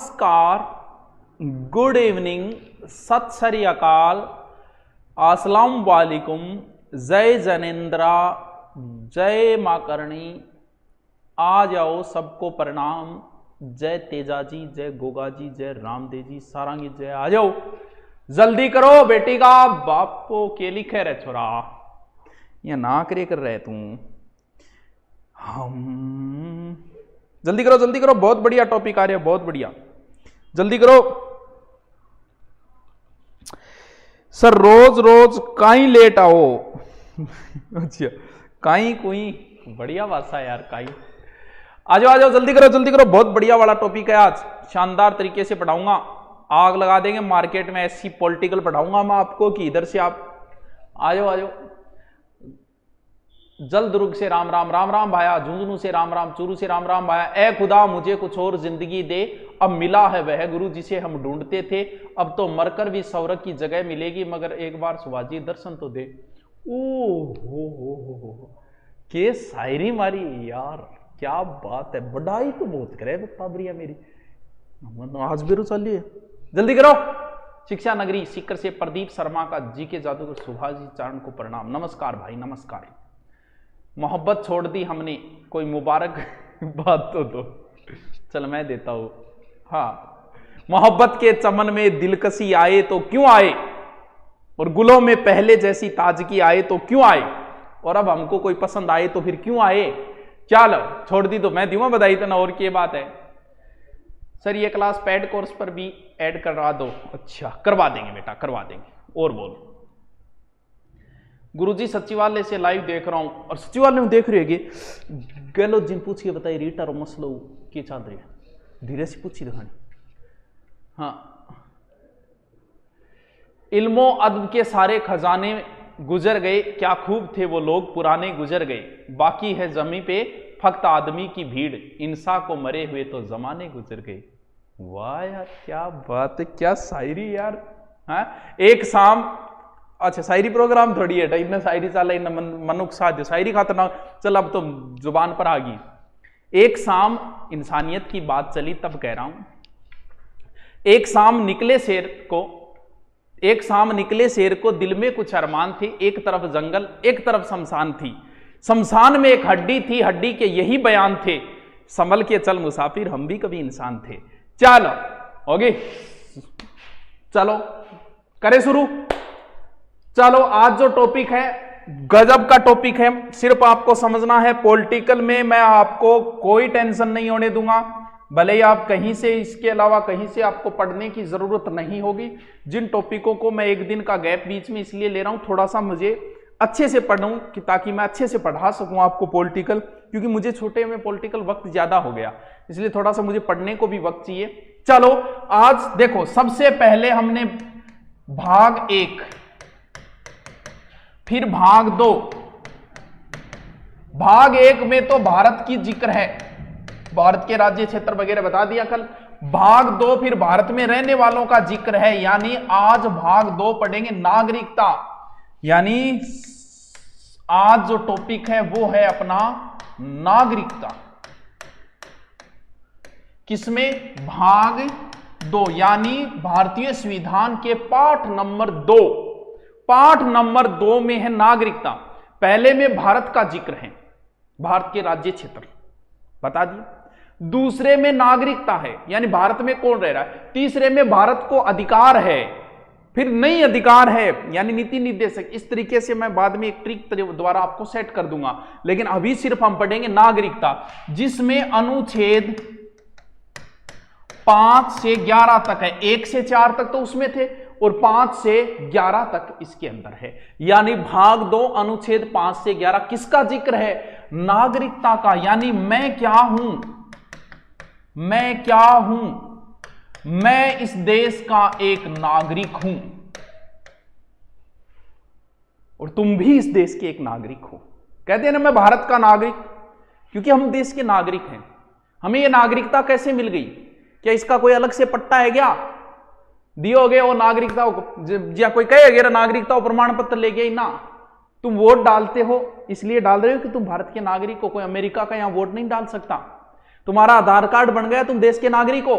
नमस्कार, good evening, सत श्री अकाल, अस्सलाम वालेकुम, जय जनेन्द्रा, जय माँ करणी। आ जाओ, सबको प्रणाम। जय तेजा जी, जय गोगा जी, जय रामदेव जी, सारंगी जय। आ जाओ, जल्दी करो, बेटी का बापो के लिखे रहे छोरा, ये ना करे कर रहे तू। हम जल्दी करो, बहुत बढ़िया टॉपिक आ रहा है, बहुत बढ़िया, जल्दी करो सर। रोज रोज काई लेट आओ। अच्छा, काई कोई बढ़िया भाषा यार, काई। आ जाओ, जल्दी करो, बहुत बढ़िया वाला टॉपिक है आज, शानदार तरीके से पढ़ाऊंगा, आग लगा देंगे मार्केट में। ऐसी पॉलिटिकल पढ़ाऊंगा मैं आपको कि इधर से आप आ जाओ। जल दुर्ग से राम राम, राम राम भाया, झुंझुनू से राम राम, चूरू से राम राम भाया। ए खुदा मुझे कुछ और जिंदगी दे, अब मिला है वह गुरु जिसे हम ढूंढते थे, अब तो मरकर भी सौरभ की जगह मिलेगी, मगर एक बार सुभाजी दर्शन तो दे। ओ हो, के शायरी मारी यार, क्या बात है, बढ़ाई तो बहुत करे बब्बरिया मेरी, आज भी चल रही है। जल्दी करो। शिक्षा नगरी सीकर से प्रदीप शर्मा का जी के जादूगर सुभाष जी चारण को प्रणाम। नमस्कार भाई, नमस्कार। मोहब्बत छोड़ दी हमने, कोई मुबारक बात तो दो। चल मैं देता हूं। हाँ, मोहब्बत के चमन में दिलकशी आए तो क्यों आए, और गुलों में पहले जैसी ताजगी आए तो क्यों आए, और अब हमको कोई पसंद आए तो फिर क्यों आए। चलो छोड़ दी तो मैं दूंगा बधाई, तो ना और क्या बात है। सर ये क्लास पेड कोर्स पर भी ऐड करवा दो। अच्छा करवा देंगे बेटा, करवा देंगे। और बोलो। गुरुजी सचिवालय से लाइव देख रहा हूं, और सचिवालय में देख रहे हैं गलो जिन पूछिए बताइए रीटा और मसलो के चाल रही है, धीरे से पूछी दिखानी। हाँ, इल्मो अदब के सारे खजाने गुजर गए, क्या खूब थे वो लोग पुराने गुजर गए, बाकी है जमी पे फक्त आदमी की भीड़, इंसान को मरे हुए तो जमाने गुजर गए। वाह यार क्या बात है, क्या शायरी यार। हाँ, एक शाम, अच्छा शायरी प्रोग्राम थोड़ी है, इतना शायरी चाला इन मनुख साध्य शायरी खातर ना, चल अब तो जुबान पर आ गई। एक शाम इंसानियत की बात चली तब कह रहा हूं, एक शाम निकले शेर को दिल में कुछ अरमान थे, एक तरफ जंगल एक तरफ शमशान थी, शमशान में एक हड्डी थी, हड्डी के यही बयान थे, संभल के चल मुसाफिर हम भी कभी इंसान थे। चलो होगी, चलो करे शुरू। चलो आज जो टॉपिक है गजब का टॉपिक है, सिर्फ आपको समझना है। पॉलिटिकल में मैं आपको कोई टेंशन नहीं होने दूंगा, भले ही आप कहीं से इसके अलावा कहीं से आपको पढ़ने की जरूरत नहीं होगी। जिन टॉपिकों को मैं एक दिन का गैप बीच में इसलिए ले रहा हूं, थोड़ा सा मुझे अच्छे से पढ़ूं कि ताकि मैं अच्छे से पढ़ा सकूं आपको पॉलिटिकल, क्योंकि मुझे छोटे में पॉलिटिकल वक्त ज्यादा हो गया, इसलिए थोड़ा सा मुझे पढ़ने को भी वक्त चाहिए। चलो आज देखो, सबसे पहले हमने भाग 1, फिर भाग 2। भाग 1 में तो भारत की जिक्र है, भारत के राज्य क्षेत्र वगैरह बता दिया कल। भाग 2 फिर भारत में रहने वालों का जिक्र है, यानी आज भाग 2 पढ़ेंगे नागरिकता, यानी आज जो टॉपिक है वो है अपना नागरिकता। किसमें? भाग 2, यानी भारतीय संविधान के पाठ नंबर 2। पाठ नंबर 2 में है नागरिकता। पहले में भारत का जिक्र है, भारत के राज्य क्षेत्र बता दिया। दूसरे में नागरिकता है, यानी भारत में कौन रह रहा है। तीसरे में भारत को अधिकार है, फिर नई अधिकार है, यानी नीति निर्देशक। इस तरीके से मैं बाद में एक ट्रिक द्वारा आपको सेट कर दूंगा, लेकिन अभी सिर्फ हम पढ़ेंगे नागरिकता, जिसमें अनुच्छेद 5 से 11 तक है। 1 से 4 तक तो उसमें थे, और 5 से 11 तक इसके अंदर है, यानी भाग 2 अनुच्छेद 5 से 11 किसका जिक्र है? नागरिकता का, यानी मैं क्या हूं, मैं क्या हूं, मैं इस देश का एक नागरिक हूं, और तुम भी इस देश के एक नागरिक हो। कहते हैं ना मैं भारत का नागरिक, क्योंकि हम देश के नागरिक हैं। हमें यह नागरिकता कैसे मिल गई? क्या इसका कोई अलग से पट्टा है क्या? दियोगे वो नागरिकता, या कोई कहेगा नागरिकता प्रमाण पत्र ले गया ना, तुम वोट डालते हो इसलिए डाल रहे हो कि तुम भारत के नागरिक हो, कोई अमेरिका का यहां वोट नहीं डाल सकता। तुम्हारा आधार कार्ड बन गया, तुम देश के नागरिक हो।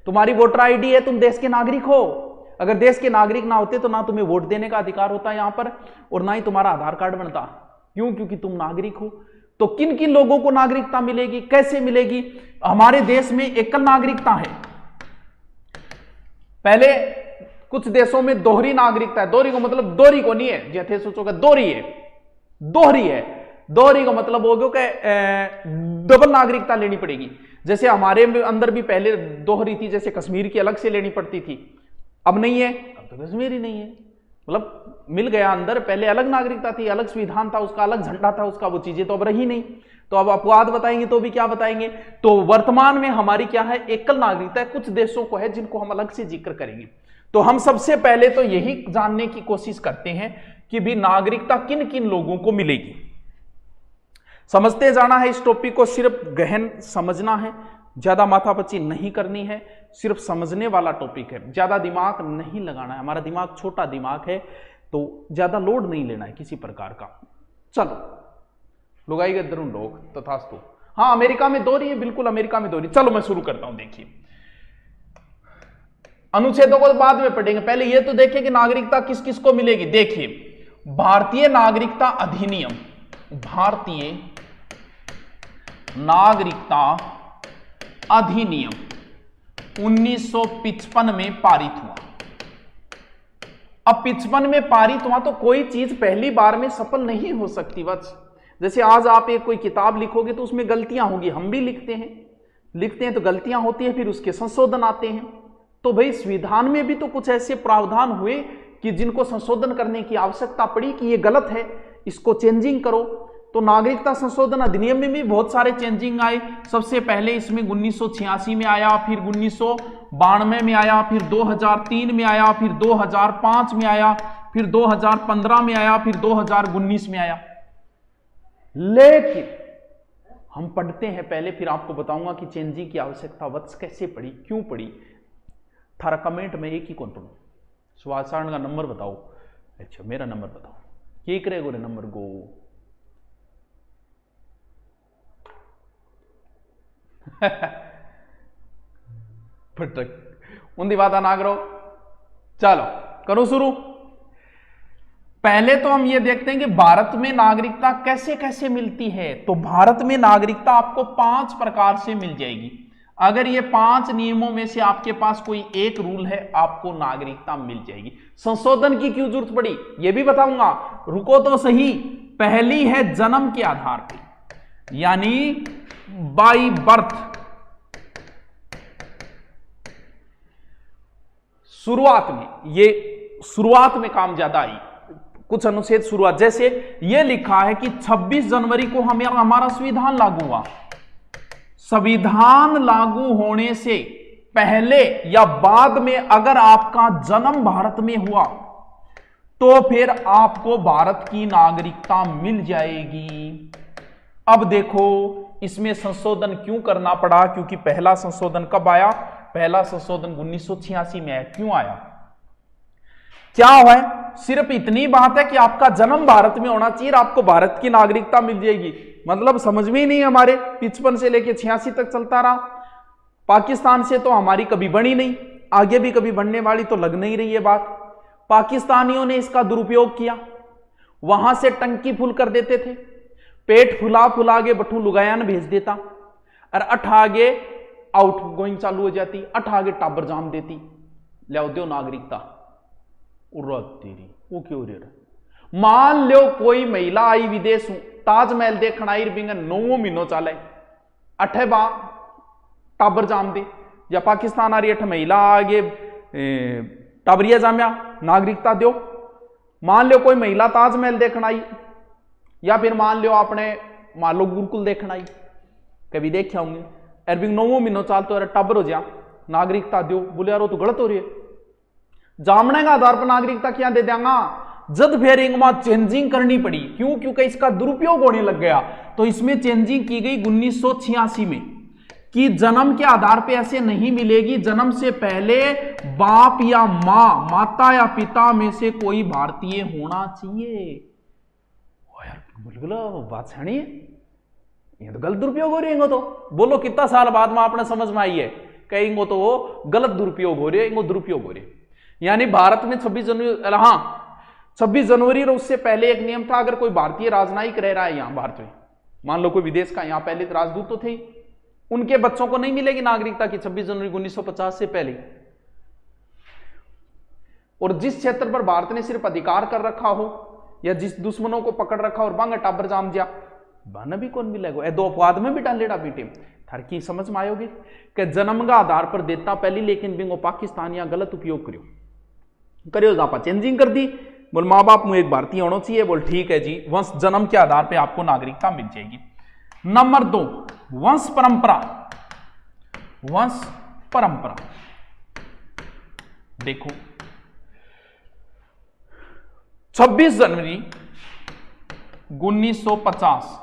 तुम्हारी वोटर आईडी है, तुम देश के नागरिक हो। अगर देश के नागरिक ना होते तो ना तुम्हें वोट देने का अधिकार होता यहां पर, और ना ही तुम्हारा आधार कार्ड बनता। क्यों? क्योंकि तुम नागरिक हो। तो किन किन लोगों को नागरिकता मिलेगी, कैसे मिलेगी? हमारे देश में एकल नागरिकता है। पहले कुछ देशों में दोहरी नागरिकता है। दोहरी को मतलब दोहरी को नहीं है, जैसे सोचोगे दोहरी है, दोहरी है। दोहरी का मतलब हो गया कि डबल नागरिकता लेनी पड़ेगी। जैसे हमारे अंदर भी पहले दोहरी थी, जैसे कश्मीर की अलग से लेनी पड़ती थी, अब नहीं है। अब तो कश्मीर ही नहीं है, मतलब मिल गया अंदर। पहले अलग नागरिकता थी, अलग संविधान था उसका, अलग झंडा था उसका, वो चीजें तो अब रही नहीं। तो अब अपवाद बताएंगे तो भी क्या बताएंगे? तो वर्तमान में हमारी क्या है? एकल नागरिकता है। कुछ देशों को है जिनको हम अलग से जिक्र करेंगे। तो हम सबसे पहले तो यही जानने की कोशिश करते हैं कि भी नागरिकता किन किन लोगों को मिलेगी। समझते जाना है इस टॉपिक को, सिर्फ गहन समझना है, ज्यादा माथापच्ची नहीं करनी है, सिर्फ समझने वाला टॉपिक है, ज्यादा दिमाग नहीं लगाना है। हमारा दिमाग छोटा दिमाग है, तो ज्यादा लोड नहीं लेना है किसी प्रकार का। चलो लुगाई गए दरुण लोग तथास्तु। हाँ, अमेरिका में दोहरी है, बिल्कुल अमेरिका में दोहरी। चलो मैं शुरू करता हूं। देखिए, अनुच्छेदों को बाद में पढ़ेंगे, पहले ये तो देखिए कि नागरिकता किस किस को मिलेगी। देखिए, भारतीय नागरिकता अधिनियम, भारतीय नागरिकता अधिनियम 1955 में पारित हुआ। अब 55 में पारित हुआ तो कोई चीज पहली बार में सफल नहीं हो सकती। बस जैसे आज आप एक कोई किताब लिखोगे तो उसमें गलतियां होंगी, हम भी लिखते हैं तो गलतियां होती है, फिर उसके संशोधन आते हैं। तो भाई संविधान में भी तो कुछ ऐसे प्रावधान हुए कि जिनको संशोधन करने की आवश्यकता पड़ी कि ये गलत है, इसको चेंजिंग करो। तो नागरिकता संशोधन अधिनियम में भी बहुत सारे चेंजिंग आए। सबसे पहले इसमें 1986 में आया, फिर 1992 में आया, फिर 2003 में आया, फिर 2005 में आया, फिर 2015 में आया, फिर 2019 में आया। लेकिन हम पढ़ते हैं पहले, फिर आपको बताऊंगा कि चेंजिंग की आवश्यकता वत्स कैसे पड़ी, क्यों पड़ी। थारा कमेंट में एक ही कौन पढ़ू, सुभाषण का नंबर बताओ। अच्छा, मेरा नंबर बताओ, ये करे गोरे नंबर गो। उन्दी बात ना करो। चलो करो शुरू। पहले तो हम ये देखते हैं कि भारत में नागरिकता कैसे कैसे मिलती है। तो भारत में नागरिकता आपको 5 प्रकार से मिल जाएगी। अगर ये 5 नियमों में से आपके पास कोई एक रूल है, आपको नागरिकता मिल जाएगी। संशोधन की क्यों जरूरत पड़ी ये भी बताऊंगा, रुको तो सही। पहली है जन्म के आधार पर, यानी बाई बर्थ। शुरुआत में काम ज्यादा आई, कुछ अनुच्छेद शुरुआत, जैसे ये लिखा है कि 26 जनवरी को हमारा संविधान लागू हुआ। संविधान लागू होने से पहले या बाद में अगर आपका जन्म भारत में हुआ तो फिर आपको भारत की नागरिकता मिल जाएगी। अब देखो इसमें संशोधन क्यों करना पड़ा, क्योंकि पहला संशोधन कब आया? पहला संशोधन 1986 में आया। क्यों आया, क्या हुआ है? सिर्फ इतनी बात है कि आपका जन्म भारत में होना चाहिए, आपको भारत की नागरिकता मिल जाएगी। मतलब समझ में ही नहीं, हमारे 55 से लेके 86 तक चलता रहा। पाकिस्तान से तो हमारी कभी बनी नहीं, आगे भी कभी बनने वाली तो लग नहीं रही है बात। पाकिस्तानियों ने इसका दुरुपयोग किया, वहां से टंकी फुल कर देते थे, पेट फुला फुला के बठू लुगायान भेज देता, और अठ आगे आउट गोइंग चालू हो जाती, अठ आगे टाबर जाम देती, ले दो नागरिकता। तेरी वो क्यों रे? मान लो कोई महिला आई विदेश, ताजमहल देखना आई, बिंग 9 महीनों चाले, अठे बा टाबर जाम दे। या पाकिस्तान आ रही, अठ महिला आगे टाबरिया जाम्या, नागरिकता दो। मान लो कोई महिला ताजमहल देखना आई, या फिर मान लो आपने मान लो गुरुकुल देखना आई, कभी देखे होंगे, अरबिंग 9 महीनों चालते और टाबर हो जा, नागरिकता दो। बोले यार वो तो गलत हो रही है, जामने का आधार पर नागरिकता क्या दे देंगा? जद फिर चेंजिंग करनी पड़ी। क्यों? क्योंकि इसका दुरुपयोग होने लग गया। तो इसमें चेंजिंग की गई 1986 में कि जन्म के आधार पे ऐसे नहीं मिलेगी, जन्म से पहले बाप या मां, माता या पिता में से कोई भारतीय होना चाहिए। ओ यार बिल्कुल बात सही है, ये तो गलत दुरुपयोग हो रही है। तो बोलो कितना साल बाद में आपने समझ में आई है कहेंगे तो वो गलत दुरुपयोग हो रहे, इनको दुरुपयोग हो रहे। यानी भारत में 26 जनवरी, हाँ 26 जनवरी और उससे पहले एक नियम था, अगर कोई भारतीय राजनयिक रह रहा है यहां भारत में, मान लो कोई विदेश का, यहां पहले तो राजदूत तो थे, उनके बच्चों को नहीं मिलेगी नागरिकता की 26 जनवरी 1950 से पहले। और जिस क्षेत्र पर भारत ने सिर्फ अधिकार कर रखा हो या जिस दुश्मनों को पकड़ रखा और बांगे टाबर जाम दिया, बन भी कौन मिलेगा, ए दो अपवाद में भी डालेड़ा बेटे। थर की समझ में आयोगे कि जन्म का आधार पर देता पहली, लेकिन बिंगो पाकिस्तान या गलत उपयोग करियो जापा चेंजिंग कर दी। बोल माँ बाप मुझे एक भारतीय होना चाहिए, बोल ठीक है जी, वंश जन्म के आधार पर आपको नागरिकता मिल जाएगी। नंबर 2, वंश परंपरा। वंश परंपरा देखो 26 जनवरी 1950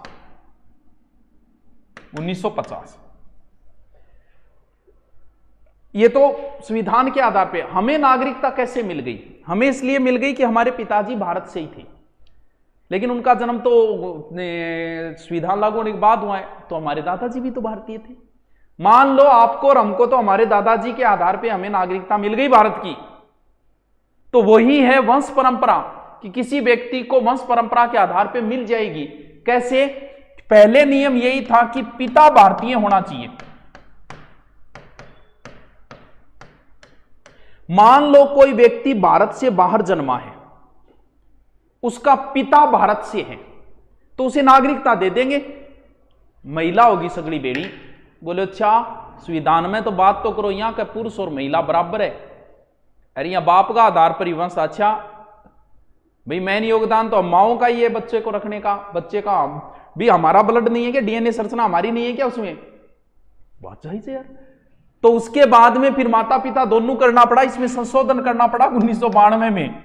ये तो संविधान के आधार पे। हमें नागरिकता कैसे मिल गई? हमें इसलिए मिल गई कि हमारे पिताजी भारत से ही थे, लेकिन उनका जन्म तो संविधान लागू होने के बाद हुआ है, तो हमारे दादाजी भी तो भारतीय थे। मान लो आपको और हमको तो हमारे दादाजी के आधार पे हमें नागरिकता मिल गई भारत की, तो वही है वंश परंपरा, कि किसी व्यक्ति को वंश परंपरा के आधार पे मिल जाएगी। कैसे? पहले नियम यही था कि पिता भारतीय होना चाहिए। मान लो कोई व्यक्ति भारत से बाहर जन्मा है, उसका पिता भारत से है, तो उसे नागरिकता दे देंगे। महिला होगी सगड़ी बेड़ी, बोले अच्छा संविधान में तो बात तो करो यहां का पुरुष और महिला बराबर है, अरे यहां बाप का आधार पर ही वंश। अच्छा भाई मैन योगदान तो माओ का ही है बच्चे को रखने का, बच्चे का भी हमारा ब्लड नहीं है क्या, डीएनए संरचना हमारी नहीं है क्या उसमें? बात सही से यार। तो उसके बाद में फिर माता पिता दोनों करना पड़ा, इसमें संशोधन करना पड़ा 1992 में।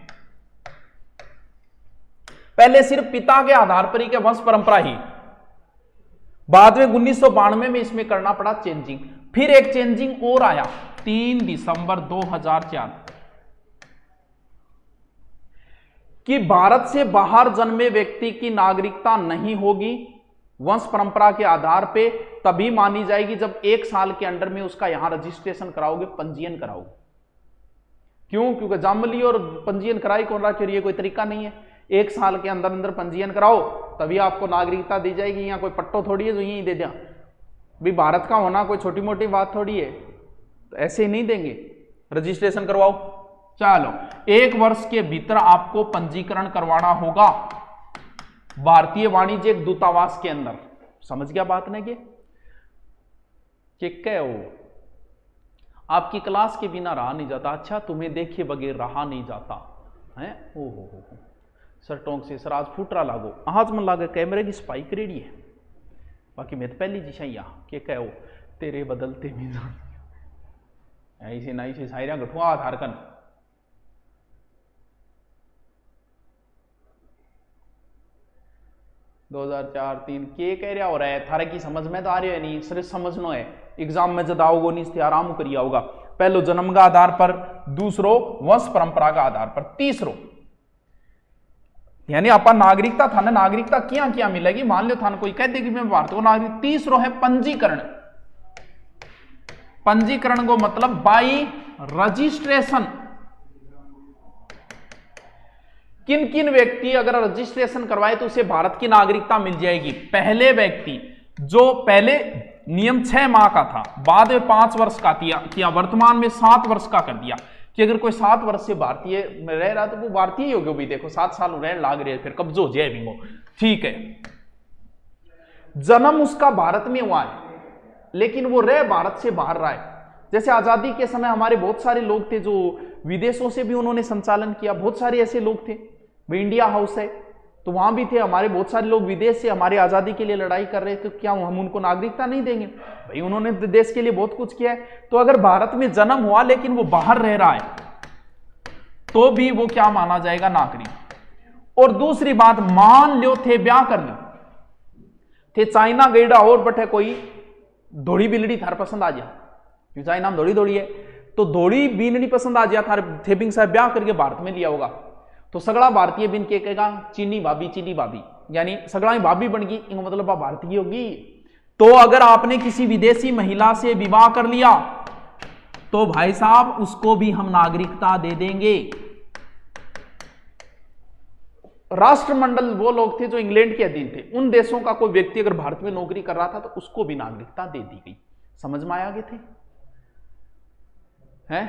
पहले सिर्फ पिता के आधार पर ही क्या वंश परंपरा ही, बाद में 1992 में इसमें करना पड़ा चेंजिंग। फिर एक चेंजिंग और आया 3 दिसंबर 2004 कि भारत से बाहर जन्मे व्यक्ति की नागरिकता नहीं होगी वंश परंपरा के आधार पे, तभी मानी जाएगी जब 1 साल के अंडर में उसका यहां रजिस्ट्रेशन कराओगे, पंजीयन कराओगे। क्यों? क्योंकि जन्म लियो और पंजीयन कराई कौन रहा, ये कोई तरीका नहीं है। 1 साल के अंदर अंदर पंजीयन कराओ तभी आपको नागरिकता दी जाएगी। यहां कोई पट्टो थोड़ी है जो यही दे दिया, भी भारत का होना कोई छोटी मोटी बात थोड़ी है, तो ऐसे ही नहीं देंगे। रजिस्ट्रेशन करवाओ। चलो 1 वर्ष के भीतर आपको पंजीकरण करवाना होगा भारतीय वाणिज्यिक दूतावास के अंदर। समझ गया बात ने के? है वो आपकी क्लास के बिना रहा नहीं जाता। अच्छा तुम्हें देखे बगैर रहा नहीं जाता है। ओ हो सर टोंक से सर आज फूटरा लागो, आज मन लागे कैमरे की स्पाइक रेडी है। बाकी मैं तो पहली जी सैया के कहो तेरे बदलते मिजान ऐसे ना ऐसे सायरा गठुआ धारकन। दो 2004-3 के कह रहा हो रहा है थारे की समझ में तो आ रही है नहीं, सिर्फ समझना है। एग्जाम में जब आओगे नहीं आराम करिए होगा। पहलो जन्म का आधार पर, दूसरो वंश परंपरा का आधार पर, तीसरो यानी आपका नागरिकता था ना, नागरिकता क्या क्या मिलेगी। मान लो थान कोई कह दे कि मैं भारत को नागरिक। तीसरो है पंजीकरण। पंजीकरण को मतलब बाई रजिस्ट्रेशन। किन किन व्यक्ति अगर रजिस्ट्रेशन करवाए तो उसे भारत की नागरिकता मिल जाएगी। पहले व्यक्ति जो पहले नियम 6 माह का था, बाद में 5 वर्ष का किया, वर्तमान में 7 वर्ष का कर दिया कि अगर कोई 7 वर्ष से भारतीय रह रहा तो वो भारतीय ही हो गया। भी देखो 7 साल रह लाग रहे फिर कब्जो हो जाए भी वो, ठीक है। जन्म उसका भारत में हुआ है लेकिन वो रह भारत से बाहर रहा है। जैसे आजादी के समय हमारे बहुत सारे लोग थे जो विदेशों से भी उन्होंने संचालन किया। बहुत सारे ऐसे लोग थे, भाई इंडिया हाउस है तो वहां भी थे हमारे बहुत सारे लोग विदेश से हमारे आजादी के लिए लड़ाई कर रहे थे। तो क्या हम उनको नागरिकता नहीं देंगे? भाई उन्होंने देश के लिए बहुत कुछ किया है। तो अगर भारत में जन्म हुआ लेकिन वो बाहर रह रहा है तो भी वो क्या माना जाएगा? नागरिक। और दूसरी बात, मान लो थे ब्याह कर लो थे चाइना गईडा और बटे कोई धोड़ी बिलड़ी थार पसंद आ जा, चाइना में धोड़ी धोड़ी है तो धोड़ी बीननी पसंद आ जा थार थे बिंग साहब ब्याह करके भारत में लिया होगा तो सगड़ा भारतीय बिन के कहेगा चीनी भाभी, यानी सगड़ा भाभी बन गई, इनको मतलब भारतीय होगी। तो अगर आपने किसी विदेशी महिला से विवाह कर लिया तो भाई साहब उसको भी हम नागरिकता दे देंगे। राष्ट्रमंडल वो लोग थे जो इंग्लैंड के अधीन थे, उन देशों का कोई व्यक्ति अगर भारत में नौकरी कर रहा था तो उसको भी नागरिकता दे दी गई। समझ में आ गए थे हैं?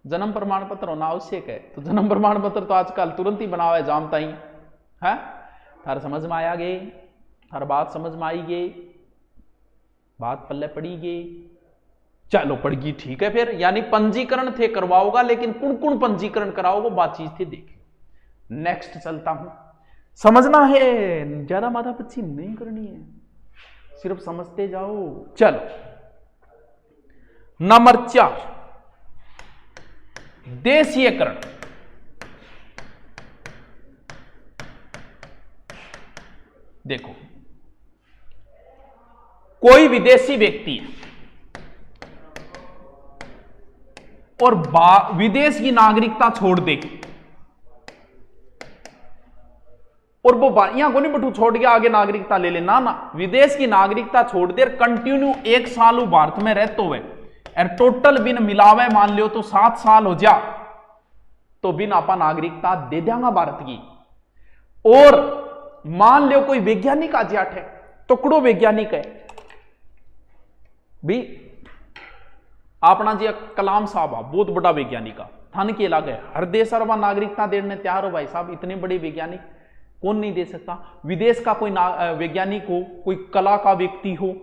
जन्म प्रमाण पत्र होना आवश्यक है, तो जन्म प्रमाण पत्र तो आजकल तुरंत ही बना हुआ है जामता ही है। थार समझ में आया गे? थार बात समझ में आई गे? बात पल्ले पड़ी गे? चलो पड़ गई, ठीक है फिर। यानी पंजीकरण थे करवाओगा, लेकिन कौन कौन पंजीकरण कराओगे बातचीत थे देख। नेक्स्ट चलता हूं। समझना है, ज्यादा माथा पच्ची नहीं करनी है, सिर्फ समझते जाओ। चलो नंबर 4, देशीयकरण। देखो कोई विदेशी व्यक्ति है और विदेश की नागरिकता छोड़ दे, और वो यहां को नहीं बटू छोड़ के आगे नागरिकता ले लेना ना, विदेश की नागरिकता छोड़ दे, कंटिन्यू 1 साल भारत में रहते हुए और टोटल बिन मिलावे मान लियो तो 7 साल हो जा, तो बिन आपा नागरिकता दे देंगा भारत की। और मान लियो कोई वैज्ञानिक आज जाट है, टुकड़ो वैज्ञानिक है भी, अपना जी कलाम साहब बहुत बड़ा वैज्ञानिक थान के लागे हर देश और नागरिकता देने तैयार हो भाई साहब, इतने बड़े वैज्ञानिक कौन नहीं दे सकता। विदेश का कोई वैज्ञानिक हो, कोई कला का व्यक्ति हो,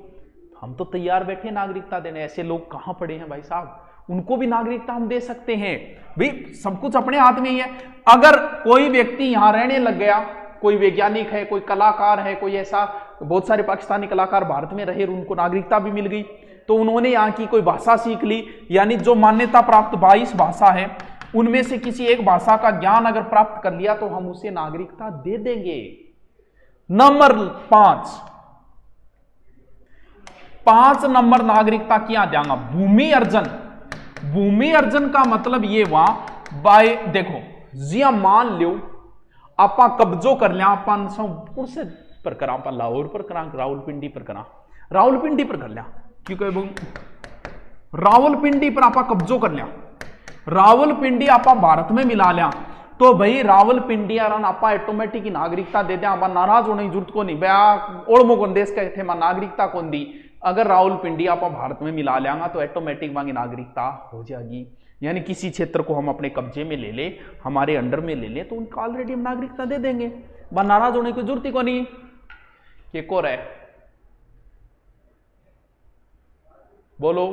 हम तो तैयार बैठे नागरिकता देने। ऐसे लोग कहां पड़े हैं भाई साहब, उनको भी नागरिकता हम दे सकते हैं भाई, सब कुछ अपने हाथ में ही है। अगर कोई व्यक्ति यहां रहने लग गया, कोई वैज्ञानिक है, कोई कलाकार है, कोई ऐसा, बहुत सारे पाकिस्तानी कलाकार भारत में रहे, उनको नागरिकता भी मिल गई, तो उन्होंने यहाँ की कोई भाषा सीख ली, यानी जो मान्यता प्राप्त 22 भाषा है उनमें से किसी एक भाषा का ज्ञान अगर प्राप्त कर लिया तो हम उसे नागरिकता दे देंगे। नंबर 5 नंबर नागरिकता क्या देंगे? भूमि अर्जन। भूमि अर्जन का मतलब ये हुआ बाय, देखो जिया मान लो आपा कब्जो कर लिया, अपन से पर करा, अपन लाहौर पर करा, रावलपिंडी पर करा, रावलपिंडी पर कर लिया, क्योंकि रावलपिंडी पर आपा कब्जो कर लिया, रावलपिंडी आपा भारत में मिला लिया, तो भाई रावलपिंडी आपा ऑटोमेटिक की नागरिकता दे दें, नाराज होने की जरूरत को नहीं, भैया ओढ़मो कौन देश के थे नागरिकता कौन दी। अगर रावलपिंडी आपा भारत में मिला लेंगा तो ऑटोमेटिक वहां की नागरिकता हो जाएगी। यानी किसी क्षेत्र को हम अपने कब्जे में ले ले, हमारे अंडर में ले ले, तो उनको ऑलरेडी हम नागरिकता दे देंगे, नाराज होने की जरूरत ही को नहीं। एक और है, बोलो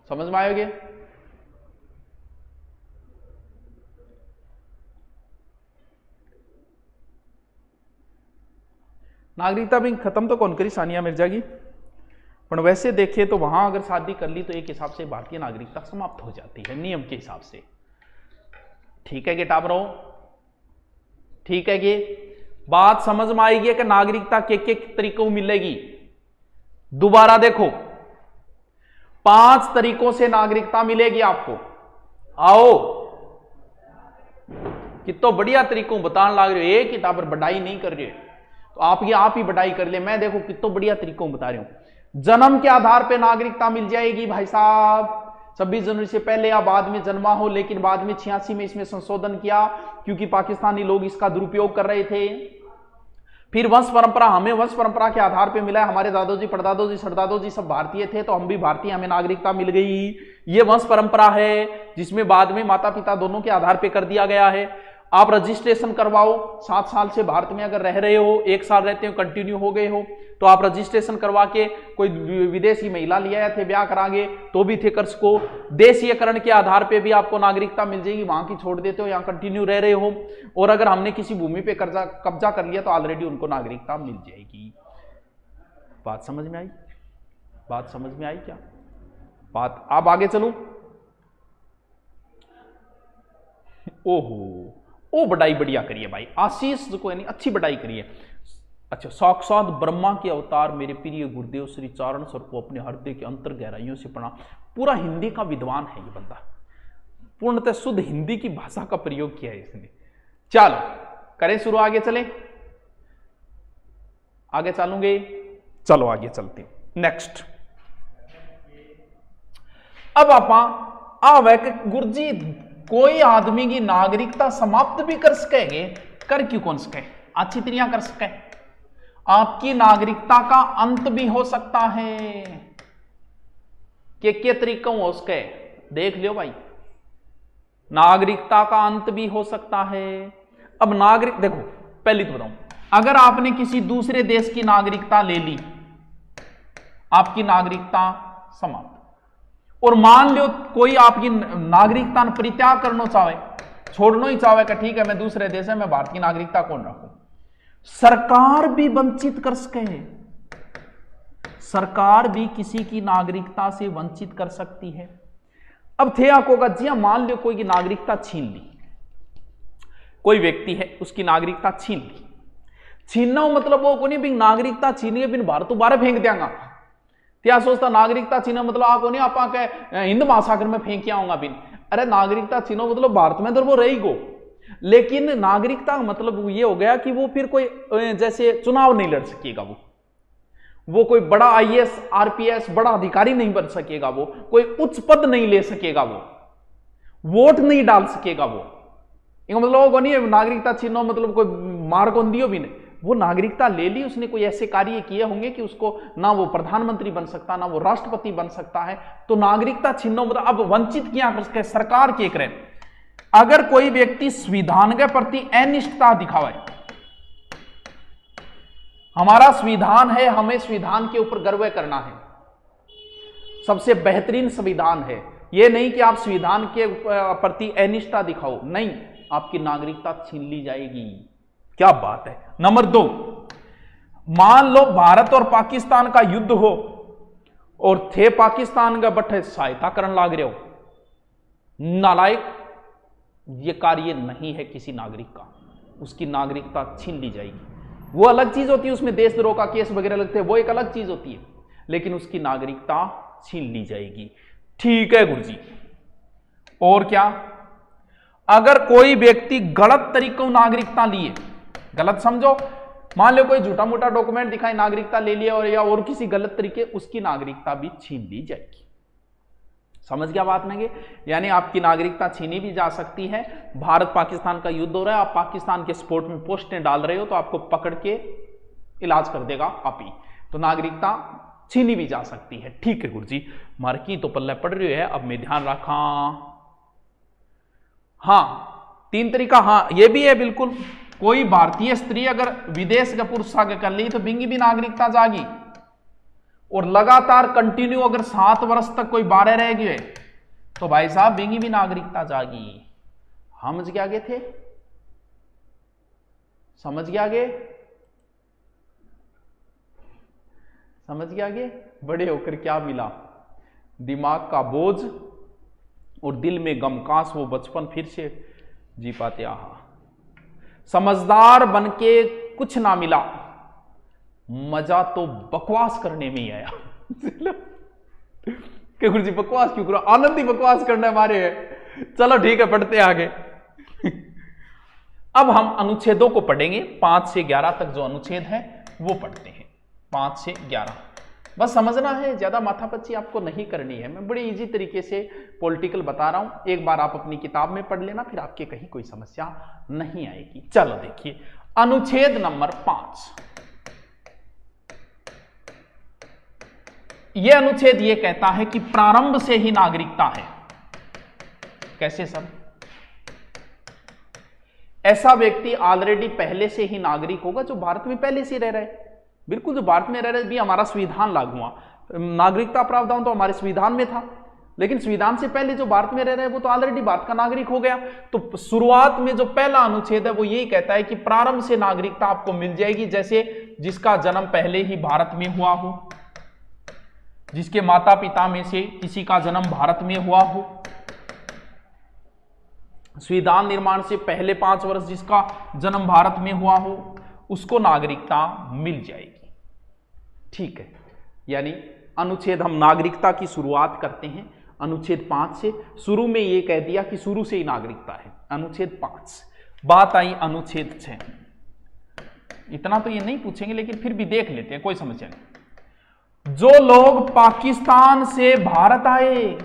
समझ में आयोगे? नागरिकता भी खत्म तो कौन करी, सानिया मिर्जा की, पर वैसे देखे तो वहां अगर शादी कर ली तो एक हिसाब से भारतीय नागरिकता समाप्त हो जाती है नियम के हिसाब से। ठीक है कि टाबरो? ठीक है कि बात समझ में आएगी कि नागरिकता के तरीकों मिलेगी? दोबारा देखो, 5 तरीकों से नागरिकता मिलेगी आपको। आओ कितो बढ़िया तरीकों बताने लग रहे हो, एक किताब पर बढ़ाई नहीं कर रहे तो आप ही बढ़ाई कर ले। मैं देखो कितो बढ़िया तरीकों बता रही हूं। जन्म के आधार पे नागरिकता मिल जाएगी भाई साहब, 26 जनवरी से पहले या बाद में जन्मा हो, लेकिन बाद में 86 में इसमें संशोधन किया क्योंकि पाकिस्तानी लोग इसका दुरुपयोग कर रहे थे। फिर वंश परंपरा, हमें वंश परंपरा के आधार पे मिला है, हमारे दादोजी परदादोजी सरदादोजी सब भारतीय थे तो हम भी भारतीय, हमें नागरिकता मिल गई। ये वंश परंपरा है जिसमें बाद में माता पिता दोनों के आधार पे कर दिया गया है। आप रजिस्ट्रेशन करवाओ, 7 साल से भारत में अगर रह रहे हो, 1 साल रहते हो, कंटिन्यू हो गए हो, तो आप रजिस्ट्रेशन करवा के, कोई विदेशी महिला लिया थे ब्याह करागे तो भी थे कर सको। देशीयकरण के आधार पे भी आपको नागरिकता मिल जाएगी, वहां की छोड़ देते हो, यहाँ कंटिन्यू रह रहे हो। और अगर हमने किसी भूमि पे कब्जा कर लिया तो ऑलरेडी उनको नागरिकता मिल जाएगी। बात समझ में आई? बात समझ में आई क्या बात? आप आगे चलूं? ओहो, ओ बढ़ाई बढ़िया करिए भाई, आशीष को यानी अच्छी बढ़ाई करिए। अच्छा, साक्षात ब्रह्मा के अवतार मेरे प्रिय गुरुदेव श्री चारण सर को अपने हृदय के अंतर गहराइयों से पढ़ा। पूरा हिंदी का विद्वान है ये बंदा, पूर्णतः शुद्ध हिंदी की भाषा का प्रयोग किया है इसने। चलो करें शुरू, आगे चले, आगे चलूंगे, चलो आगे चलते हैं। नेक्स्ट, अब आप आवे गुरुजी कोई आदमी की नागरिकता समाप्त भी कर सकेंगे, कर क्यों कौन सके, अच्छी तरह कर सके। आपकी नागरिकता का अंत भी हो सकता है। के तरीकों हो सके देख लियो भाई, नागरिकता का अंत भी हो सकता है। अब नागरिक देखो, पहली तो बताऊं, अगर आपने किसी दूसरे देश की नागरिकता ले ली, आपकी नागरिकता समाप्त, और मान लो कोई आपकी नागरिकता परित्याग करना चाहे, छोड़ना ही चाहे कि ठीक है मैं दूसरे देश में मैं भारत की नागरिकता कौन रखूं, सरकार भी वंचित कर सके, सरकार भी किसी की नागरिकता से वंचित कर सकती है। अब थे आपको जी मान लो कोई की नागरिकता छीन ली, कोई व्यक्ति है उसकी नागरिकता छीन ली, छीनना मतलब वो को नहीं भी नागरिकता छीनिए बिन भारत बाहर फेंक देंगा, क्या सोचता नागरिकता छीना मतलब आपको नहीं आप हिंद महासागर में फेंक आऊंगा बिन, अरे नागरिकता छीनो मतलब भारत में तो वो रही गो, लेकिन नागरिकता मतलब ये हो गया कि वो फिर कोई जैसे चुनाव नहीं लड़ सकेगा, वो कोई बड़ा आईएएस आरपीएस बड़ा अधिकारी नहीं बन सकेगा, वो कोई उच्च पद नहीं ले सकेगा, वो वोट नहीं डाल सकेगा, वो मतलब वो नहीं नागरिकता छीनो मतलब कोई मार कौन दियो भी नहीं, वो नागरिकता ले ली, उसने कोई ऐसे कार्य किए होंगे कि उसको ना वो प्रधानमंत्री बन सकता ना वो राष्ट्रपति बन सकता है, तो नागरिकता छीनो मतलब अब वंचित किया कर सके सरकार के करे। अगर कोई व्यक्ति संविधान के प्रति अनिष्ठता दिखावे, हमारा संविधान है, हमें संविधान के ऊपर गर्व करना है, सबसे बेहतरीन संविधान है, यह नहीं कि आप संविधान के प्रति अनिष्ठता दिखाओ, नहीं, आपकी नागरिकता छीन ली जाएगी। क्या बात है। नंबर 2, मान लो भारत और पाकिस्तान का युद्ध हो और थे पाकिस्तान का बट सहायता करने लाग रहे हो, नालायक, ये कार्य नहीं है किसी नागरिक का, उसकी नागरिकता छीन ली जाएगी। वो अलग चीज होती है, उसमें देशद्रोह का केस वगैरह लगते हैं, वो एक अलग चीज होती है, लेकिन उसकी नागरिकता छीन ली जाएगी। ठीक है गुरुजी। और क्या, अगर कोई व्यक्ति गलत तरीकों नागरिकता लिए, गलत समझो, मान लो कोई झूठा मोटा डॉक्यूमेंट दिखाई नागरिकता ले लिया और या और किसी गलत तरीके, उसकी नागरिकता भी छीन ली जाएगी। समझ गया बात नहीं? यानी आपकी नागरिकता छीनी भी जा सकती है। भारत पाकिस्तान का युद्ध हो रहा है, आप पाकिस्तान के स्पोर्ट में पोस्टें डाल रहे हो तो आपको पकड़ के इलाज कर देगा आप ही, तो नागरिकता छीनी भी जा सकती है। ठीक है गुरुजी, मार्की तो पल्ले पड़ रही है, अब मैं ध्यान रखा। हाँ 3 तरीका, हाँ ये भी है बिल्कुल। कोई भारतीय स्त्री अगर विदेश का पुरुष आगे कर ली तो बिंगी भी नागरिकता जागी, और लगातार कंटिन्यू अगर 7 वर्ष तक कोई बाहर रह गए तो भाई साहब बिंगी भी नागरिकता जागी। हम क्या आगे थे, समझ गया आगे, समझ गया आगे। बड़े होकर क्या मिला, दिमाग का बोझ और दिल में गम, काश वो बचपन फिर से जी पाते। आहा, समझदार बनके कुछ ना मिला, मजा तो बकवास करने में ही आया। कि गुरुजी बकवास क्यों करो, आनंद ही बकवास करना हमारे है। चलो ठीक है, पढ़ते आगे। अब हम अनुच्छेदों को पढ़ेंगे, 5 से 11 तक जो अनुच्छेद है वो पढ़ते हैं। 5 से 11 बस समझना है, ज्यादा माथापच्ची आपको नहीं करनी है। मैं बड़ी इजी तरीके से पॉलिटिकल बता रहा हूं, एक बार आप अपनी किताब में पढ़ लेना, फिर आपके कहीं कोई समस्या नहीं आएगी। चलो देखिए, अनुच्छेद नंबर 5। यह अनुच्छेद यह कहता है कि प्रारंभ से ही नागरिकता है। कैसे सर? ऐसा व्यक्ति ऑलरेडी पहले से ही नागरिक होगा जो भारत में पहले से रह रहा है। बिल्कुल, जो भारत में रह रहे भी, हमारा संविधान लागू हुआ, नागरिकता प्रावधान तो हमारे संविधान में था, लेकिन संविधान से पहले जो भारत में रह रहे हैं वो तो ऑलरेडी भारत का नागरिक हो गया। तो शुरुआत में जो पहला अनुच्छेद है वो यही कहता है कि प्रारंभ से नागरिकता आपको मिल जाएगी, जैसे जिसका जन्म पहले ही भारत में हुआ हो, जिसके माता पिता में से किसी का जन्म भारत में हुआ हो, संविधान निर्माण से पहले 5 वर्ष जिसका जन्म भारत में हुआ हो, उसको नागरिकता मिल जाएगी। ठीक है, यानी अनुच्छेद, हम नागरिकता की शुरुआत करते हैं अनुच्छेद 5 से। शुरू में ये कह दिया कि शुरू से ही नागरिकता है, अनुच्छेद 5। बात आई अनुच्छेद 6। इतना तो ये नहीं पूछेंगे, लेकिन फिर भी देख लेते हैं, कोई समस्या नहीं। जो लोग पाकिस्तान से भारत आए,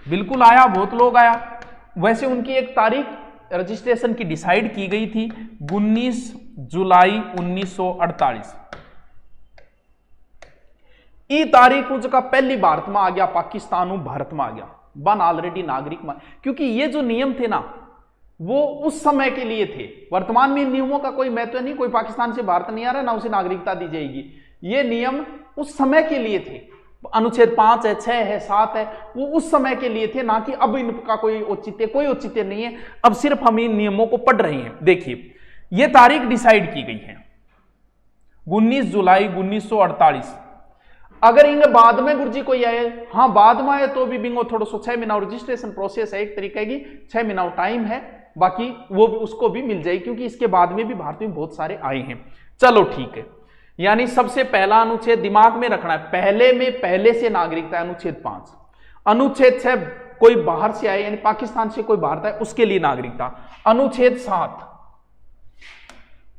बिल्कुल आया, बहुत लोग आया। वैसे उनकी एक तारीख रजिस्ट्रेशन की डिसाइड की गई थी 19 जुलाई 1948। ई तारीख उसका पहली भारत में आ गया, पाकिस्तान भारत में आ गया, वन ऑलरेडी नागरिक में, क्योंकि ये जो नियम थे ना वो उस समय के लिए थे। वर्तमान में इन नियमों का कोई महत्व नहीं, कोई पाकिस्तान से भारत नहीं आ रहा, ना उसे नागरिकता दी जाएगी। ये नियम उस समय के लिए थे। अनुच्छेद 5 है, 6 है, 7 है, वो उस समय के लिए थे, ना कि अब इनका कोई औचित्य नहीं है। अब सिर्फ हम इन नियमों को पढ़ रहे हैं। देखिए ये तारीख डिसाइड की गई है 19 जुलाई 1948। अगर इनके बाद में गुरुजी कोई आए, हाँ बाद में आए तो भी बिंगो थोड़ा सो 6 महीना रजिस्ट्रेशन प्रोसेस है, एक तरीके की 6 महीना टाइम है, बाकी वो भी उसको भी मिल जाएगी, क्योंकि इसके बाद में भी भारत में बहुत सारे आए हैं। चलो ठीक है, यानी सबसे पहला अनुच्छेद दिमाग में रखना है, पहले से नागरिकता, अनुच्छेद 5। अनुच्छेद 6 कोई बाहर से आए, यानी पाकिस्तान से कोई बाहर आए, उसके लिए नागरिकता। अनुच्छेद 7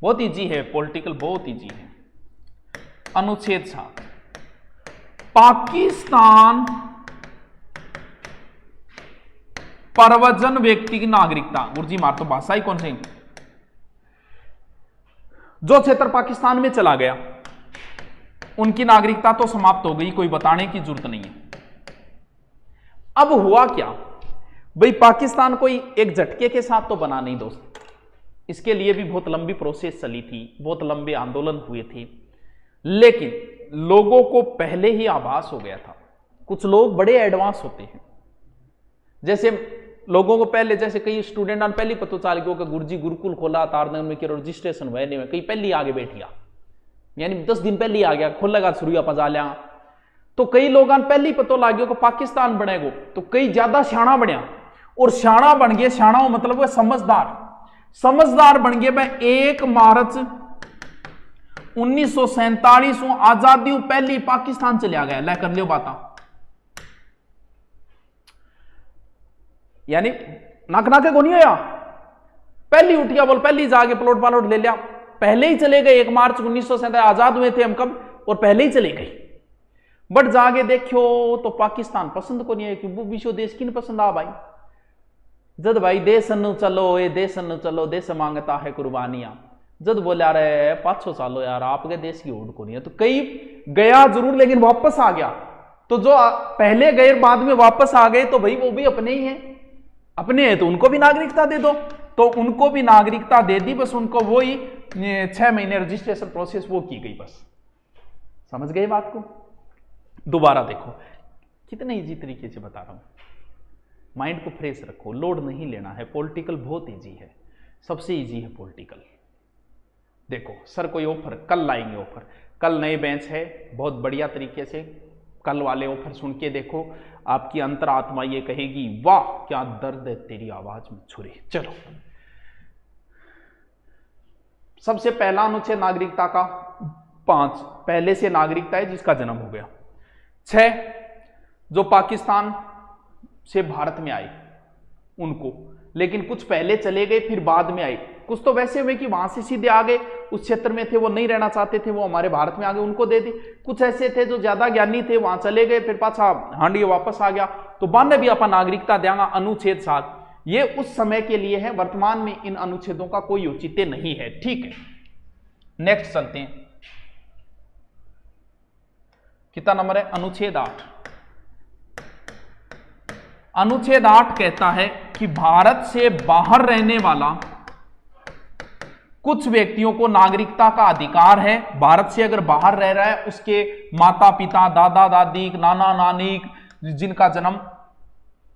बहुत इजी है, पॉलिटिकल बहुत इजी है। अनुच्छेद 7 पाकिस्तान प्रव्रजन व्यक्ति की नागरिकता। गुरुजी मार तो भाषा ही कौन सी, जो क्षेत्र पाकिस्तान में चला गया उनकी नागरिकता तो समाप्त हो गई, कोई बताने की जरूरत नहीं है। अब हुआ क्या भाई, पाकिस्तान कोई एक झटके के साथ तो बना नहीं दोस्त, इसके लिए भी बहुत लंबी प्रोसेस चली थी, बहुत लंबे आंदोलन हुए थे, लेकिन लोगों को पहले ही आभास हो गया था। कुछ लोग बड़े एडवांस होते हैं, जैसे लोगों को पहले, जैसे कई स्टूडेंट पहले पता चल गया कि गुरुजी गुरुकुल खोला तारनगर में, रजिस्ट्रेशन हुआ नहीं, कई पहले आगे बैठ गया, यानी 10 दिन पहले ही आ गया, खुलेगा शुरू पजा लिया। तो कई लोग पहले ही पता लग गया कि पाकिस्तान बनेगा, तो कई ज्यादा सियाणा बनया, और सियाणा बन गए, सियाणा मतलब वो समझदार बन गए। मैं 1 मार्च 1947 आजादी पहली पाकिस्तान चलिया गया, लै कर लियो बात, यानी नाक को नहीं होया, पहली उठिया बोल, पहली जाके प्लॉट पालॉट ले लिया, पहले ही चले गए। 1 मार्च 1947 आजाद हुए थे हम कब, और पहले ही चले गए। बट जाके देखो तो पाकिस्तान पसंद को नहीं है, क्योंकि विश्व देश की नहीं पसंद आ भाई। जद भाई देश न चलो, ये देश न चलो, देश मांगता है कुर्बानियां, जद बोला रहे 500 सालों यार आपके देश की होड़ को नहीं है, तो कई गया जरूर लेकिन वापस आ गया। तो जो पहले गए बाद में वापस आ गए, तो भाई वो भी अपने ही हैं, अपने हैं तो उनको भी नागरिकता दे दो, तो उनको भी नागरिकता दे दी। बस उनको वो ही 6 महीने रजिस्ट्रेशन प्रोसेस वो की गई, बस समझ गए बात को। दोबारा देखो कितने इजी तरीके से बता रहा हूं, माइंड को फ्रेश रखो, लोड नहीं लेना है। पॉलिटिकल बहुत इजी है, सबसे इजी है पॉलिटिकल। देखो सर कोई ऑफर कल लाएंगे, ऑफर कल नए बेंच है, बहुत बढ़िया तरीके से कल वाले ऑफर सुन के देखो, आपकी अंतरात्मा ये कहेगी वाह क्या दर्द है तेरी आवाज में छुरी। चलो सबसे पहला अनुच्छेद नागरिकता का 5 पहले से नागरिकता है जिसका जन्म हो गया। 6 जो पाकिस्तान से भारत में आए उनको, लेकिन कुछ पहले चले गए फिर बाद में आए, कुछ तो वैसे हुए कि वहां से सीधे आ गए, उस क्षेत्र में थे वो नहीं रहना चाहते थे, वो हमारे भारत में आ गए, उनको दे दी। कुछ ऐसे थे जो ज्यादा ज्ञानी थे, वहां चले गए फिर पाछा हांडी वापस आ गया, तो बाद में भी अपन नागरिकता देंगे। अनुच्छेद 7 ये उस समय के लिए है, वर्तमान में इन अनुच्छेदों का कोई औचित्य नहीं है। ठीक है नेक्स्ट चलते हैं, कितना नंबर है, अनुच्छेद 8। अनुच्छेद 8 कहता है कि भारत से बाहर रहने वाला कुछ व्यक्तियों को नागरिकता का अधिकार है। भारत से अगर बाहर रह रहा है, उसके माता पिता, दादा दादी, नाना नानी जिनका जन्म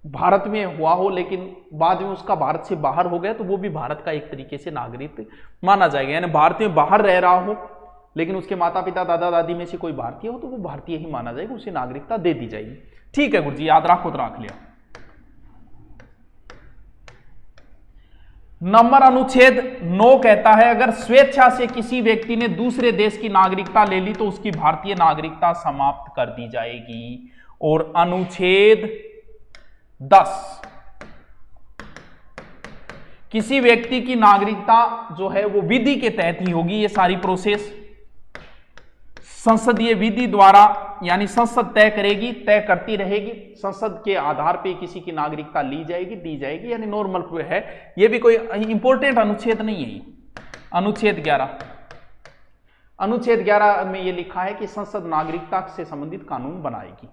भारत में हुआ हो लेकिन बाद में उसका भारत से बाहर हो गया, तो वो भी भारत का एक तरीके से नागरिक माना जाएगा। यानी भारत में बाहर रह रहा हो लेकिन उसके माता पिता दादा दादी में से कोई भारतीय हो, तो वो भारतीय ही माना जाएगा, उसे नागरिकता दे दी जाएगी। ठीक है गुरुजी याद रखो तो रख लिया। नंबर अनुच्छेद 9 कहता है अगर स्वेच्छा से किसी व्यक्ति ने दूसरे देश की नागरिकता ले ली तो उसकी भारतीय नागरिकता समाप्त कर दी जाएगी। और अनुच्छेद 10 किसी व्यक्ति की नागरिकता जो है वो विधि के तहत ही होगी। ये सारी प्रोसेस संसदीय विधि द्वारा यानी संसद तय करेगी, तय करती रहेगी, संसद के आधार पे किसी की नागरिकता ली जाएगी, दी जाएगी, यानी नॉर्मल है। ये भी कोई इंपॉर्टेंट अनुच्छेद नहीं है। अनुच्छेद 11, अनुच्छेद 11 में ये लिखा है कि संसद नागरिकता से संबंधित कानून बनाएगी,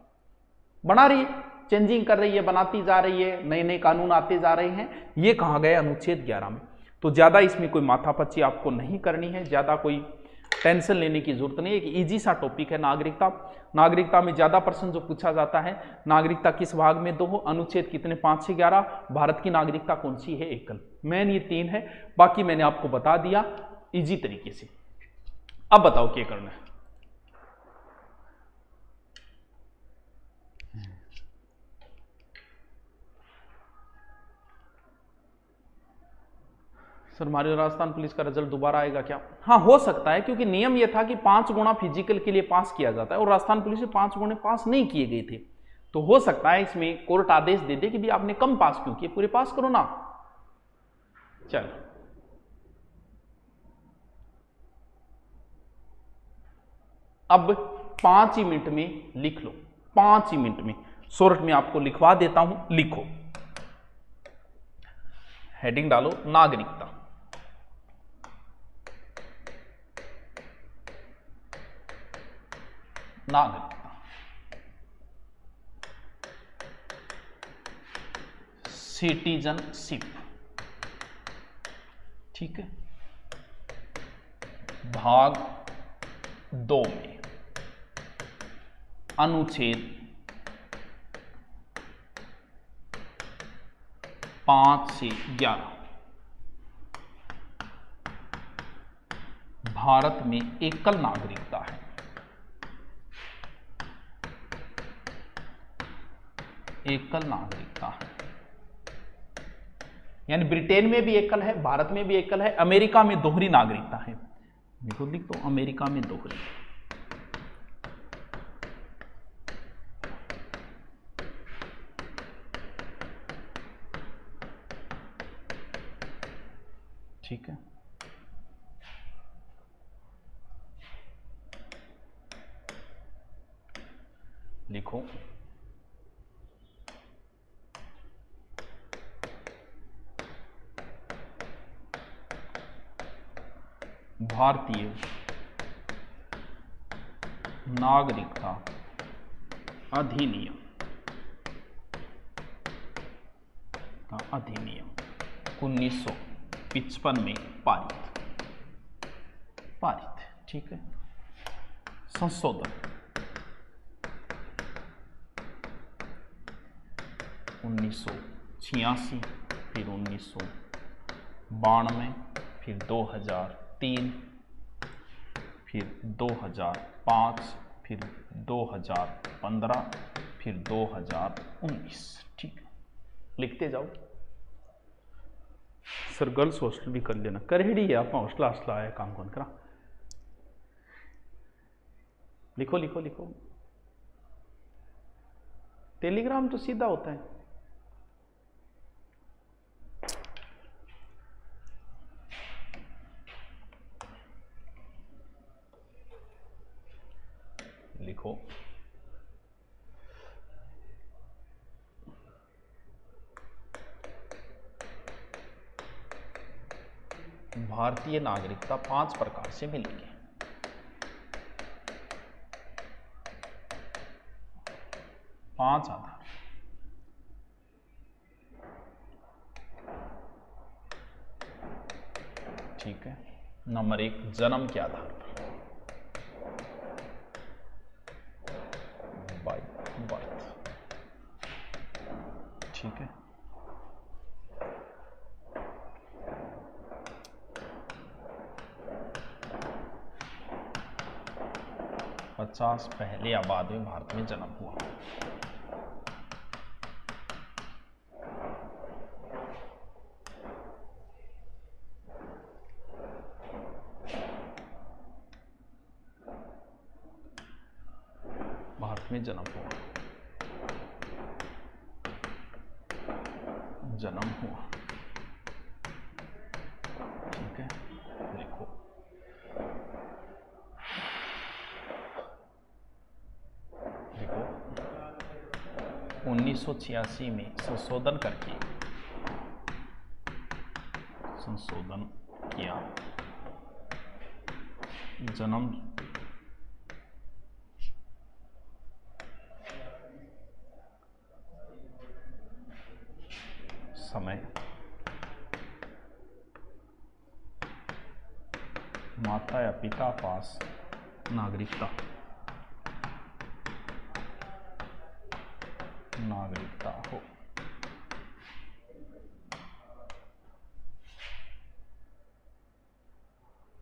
बना रही है, चेंजिंग कर रही है, बनाती जा रही है, नए नए कानून आते जा रहे हैं। ये कहा गया अनुच्छेद 11 में। तो ज्यादा इसमें कोई माथापच्ची आपको नहीं करनी है, ज्यादा कोई टेंशन लेने की जरूरत नहीं है। एक इजी सा टॉपिक है नागरिकता। नागरिकता में ज्यादा प्रश्न जो पूछा जाता है, नागरिकता किस भाग में 2 हो, अनुच्छेद कितने 5 से 11, भारत की नागरिकता कौन सी है, एकल। मेन ये 3 है, बाकी मैंने आपको बता दिया इजी तरीके से। अब बताओ क्या करना है। सर हमारे राजस्थान पुलिस का रिजल्ट दोबारा आएगा क्या? हाँ हो सकता है, क्योंकि नियम यह था कि 5 गुना फिजिकल के लिए पास किया जाता है और राजस्थान पुलिस में 5 गुणे पास नहीं किए गए थे। तो हो सकता है इसमें कोर्ट आदेश दे दे कि भी आपने कम पास क्यों किए, पूरे पास करो ना। चलो अब 5 ही मिनट में लिख लो, 5 ही मिनट में शॉर्ट में आपको लिखवा देता हूं, लिखो। हेडिंग डालो नागरिकता। नागरिकता, सिटीजनशिप, ठीक है। भाग 2 में अनुच्छेद 5 से 11 भारत में एकल नागरिकता है। एकल नागरिकता है, यानी ब्रिटेन में भी एकल है, भारत में भी एकल है, अमेरिका में दोहरी नागरिकता है। देखो लिख दो अमेरिका में दोहरी। ठीक है, लिखो भारतीय नागरिकता अधिनियम का अधिनियम 1955 में पारित, ठीक है। संशोधन 1986, फिर 1992, फिर 2003, फिर 2005, फिर 2015, फिर 2019, ठीक है। लिखते जाओ। सर गर्ल्स हॉस्टल भी कर लेना, करेड़ी है आप हॉस्टल हॉस्टल आया काम कौन करा। लिखो लिखो लिखो, टेलीग्राम तो सीधा होता है। लिखो भारतीय नागरिकता 5 प्रकार से मिलेगी। पांच आधार, ठीक है। नंबर 1 जन्म के आधार पर, बाय बर्थ, ठीक है। पचास पहले या बाद में भारत में जन्म हुआ। भारत में जन्म हुआ, जन्म हुआ, ठीक है। लिखो 1986 में संशोधन किया। जन्म समय माता या पिता पास नागरिकता हो।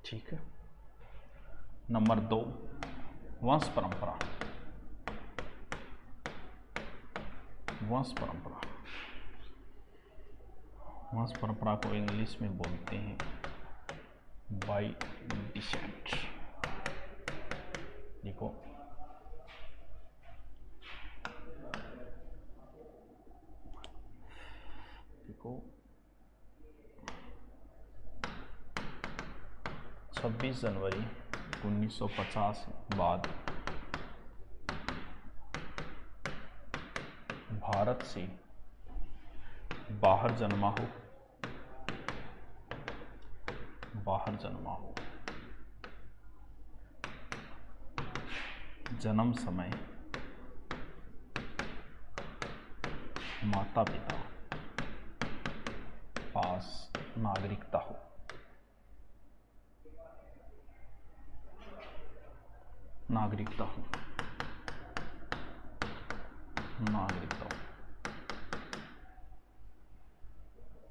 ठीक है। नंबर 2, वंश परंपरा। वंश परंपरा को इंग्लिश में बोलते हैं बाय डिसेंट। देखो, देखो 26 जनवरी 1950 बाद भारत से बाहर जन्मा हो, जन्म समय माता पिता पास नागरिकता हो।